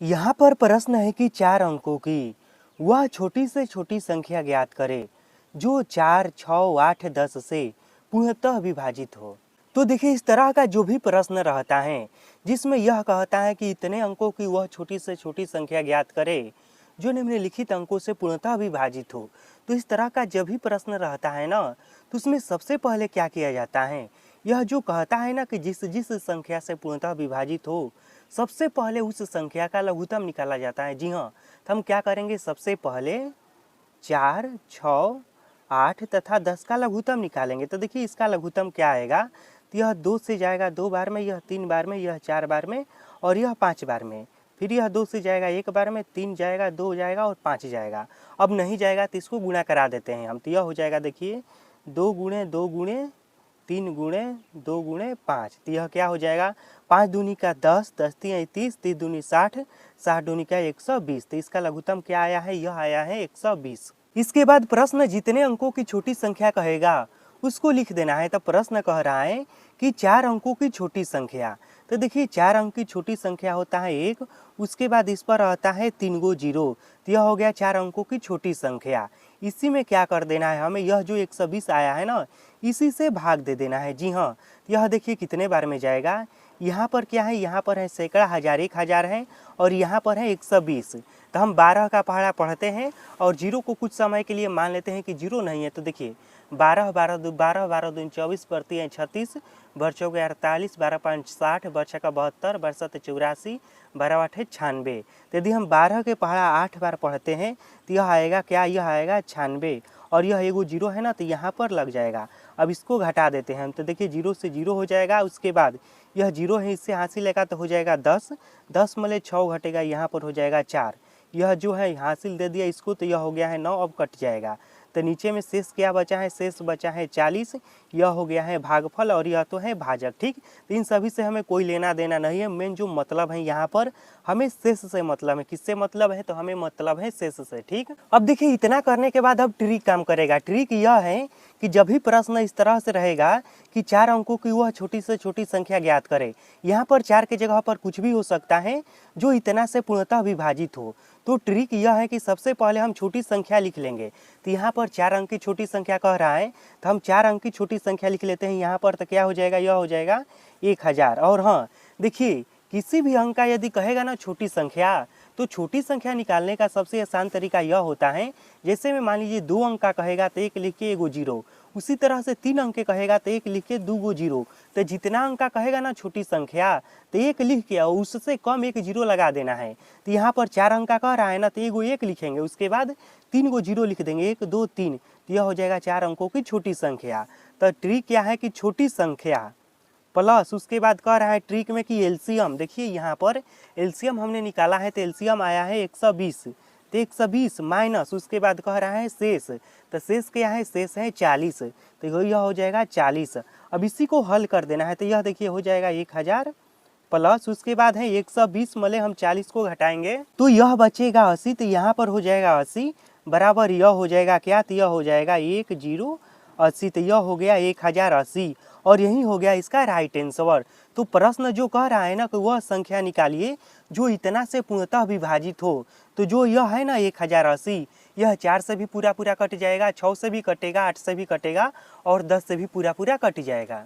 यहाँ पर प्रश्न है कि 4 अंकों की वह छोटी से छोटी संख्या ज्ञात करे जो 4, 6, 8, 10 से पूर्णतः विभाजित हो। तो देखिए, इस तरह का जो भी प्रश्न रहता है जिसमें यह कहता है कि इतने अंकों की वह छोटी से छोटी संख्या ज्ञात करे जो निम्नलिखित अंकों से पूर्णतः विभाजित हो, तो इस तरह का जब भी प्रश्न रहता है ना, तो उसमें सबसे पहले क्या किया जाता है, यह जो कहता है ना कि जिस जिस संख्या से पूर्णतः विभाजित हो, सबसे पहले उस संख्या का लघुत्तम निकाला जाता है। जी हाँ, तो हम क्या करेंगे, सबसे पहले 4, 6, 8 तथा 10 का लघुत्तम निकालेंगे। तो देखिए, इसका लघुत्तम क्या आएगा, तो यह 2 से जाएगा 2 बार में, यह 3 बार में, यह 4 बार में और यह 5 बार में। फिर यह 2 से जाएगा 1 बार में, 3 जाएगा, 2 जाएगा और 5 जाएगा। अब नहीं जाएगा तो इसको गुणा करा देते हैं हम, तो यह हो जाएगा, देखिए 2 गुणे 2 गुणे 3 गुणे 2 गुणे 5, तो यह क्या हो जाएगा, 5 दूनी का 10, 10 तिया 30, 30 दूनी 60, 60 दूनी का 120। तो इसका लघुत्तम क्या आया है, यह आया है 120। इसके बाद प्रश्न जितने अंकों की छोटी संख्या कहेगा उसको लिख देना है। तो प्रश्न कह रहा है कि 4 अंकों की छोटी संख्या। तो देखिए, 4 अंक की छोटी संख्या होता है 1, उसके बाद इस पर आता है 3 गो जीरो, तो यह हो गया 4 अंकों की छोटी संख्या। इसी में क्या कर देना है हमें, यह जो 120 आया है ना, इसी से भाग दे देना है। जी हाँ, यह देखिए कितने बार में जाएगा, यहाँ पर क्या है, यहाँ पर है सैकड़ा, हज़ार, 1000 है और यहाँ पर है 120। तो हम 12 का पहाड़ा पढ़ते हैं और जीरो को कुछ समय के लिए मान लेते हैं कि जीरो नहीं है। तो देखिए 12, 12 दो 12, 12 दूनी 24, बढ़ती है 36, बढ़ चौके 48, 12 5 60, बढ़ छक्का 72, बढ़ सत 84, 12 8 96। तो यदि हम 12 के पहाड़ा 8 बार पढ़ते हैं तो यह आएगा क्या, यह आएगा 96 और यह एगो जीरो है ना, तो यहाँ पर लग जाएगा। अब इसको घटा देते हैं हम, तो देखिए जीरो से जीरो हो जाएगा, उसके बाद यह जीरो है, इससे हासिल लेगा तो हो जाएगा 10, 10 में 6 घटेगा, यहाँ पर हो जाएगा 4। यह जो है हासिल दे दिया इसको, तो यह हो गया है 9, अब कट जाएगा। तो नीचे में शेष क्या बचा है, शेष बचा है 40, यह हो गया है भागफल और यह तो है भाजक। ठीक, तो इन सभी से हमें कोई लेना देना नहीं है। मेन जो मतलब है यहाँ पर हमें शेष से मतलब है, किससे मतलब है, तो हमें मतलब है शेष से। ठीक, अब देखिए इतना करने के बाद अब ट्रिक काम करेगा। ट्रिक यह है कि जब भी प्रश्न इस तरह से रहेगा कि 4 अंकों की वह छोटी से छोटी संख्या ज्ञात करे, यहाँ पर 4 के जगह पर कुछ भी हो सकता है जो इतना से पूर्णतः विभाजित हो। तो ट्रिक यह है कि सबसे पहले हम छोटी संख्या लिख लेंगे। तो यहाँ पर 4 अंक की छोटी संख्या कह रहा है, तो हम 4 अंक की छोटी संख्या लिख लेते हैं यहाँ पर। तो क्या हो जाएगा, यह हो जाएगा 1000। और हाँ देखिए, किसी भी अंक का यदि कहेगा ना छोटी संख्या, तो छोटी संख्या निकालने का सबसे आसान तरीका यह होता है, जैसे में मान लीजिए 2 अंक का कहेगा तो 1 लिख के 1 जीरो, उसी तरह से 3 अंक के कहेगा तो 1 लिख के 2 जीरो। तो जितना अंक का कहेगा ना छोटी संख्या, तो 1 लिख के और उससे कम 1 जीरो लगा देना है। तो यहाँ पर 4 अंक का कह रहा है ना, तो 1 लिखेंगे, उसके बाद 3 जीरो लिख देंगे, 1 2 3, तो यह हो जाएगा 4 अंकों की छोटी संख्या। तो ट्रिक क्या है कि छोटी संख्या प्लस उसके बाद कह रहा है ट्रिक में कि एलसीएम। देखिए यहाँ पर एलसीएम हमने निकाला है, तो एलसीएम आया है 120, तो 120 माइनस उसके बाद कह रहा है शेष, तो शेष क्या है, शेष है 40, तो यह हो जाएगा 40। अब इसी को हल कर देना है, तो यह देखिए हो जाएगा 1000 प्लस उसके बाद है 120 मले हम 40 को घटाएंगे तो यह बचेगा 80, तो यहाँ पर हो जाएगा 80 बराबर यह हो जाएगा क्या, तो यह हो जाएगा 1080, तो यह हो गया 1080 और यही हो गया इसका राइट आंसर। तो प्रश्न जो कह रहा है ना कि वह संख्या निकालिए जो इतना से पूर्णतः विभाजित हो, तो जो यह है ना 1080, यह 4 से भी पूरा पूरा कट जाएगा, 6 से भी कटेगा, 8 से भी कटेगा और 10 से भी पूरा पूरा कट जाएगा।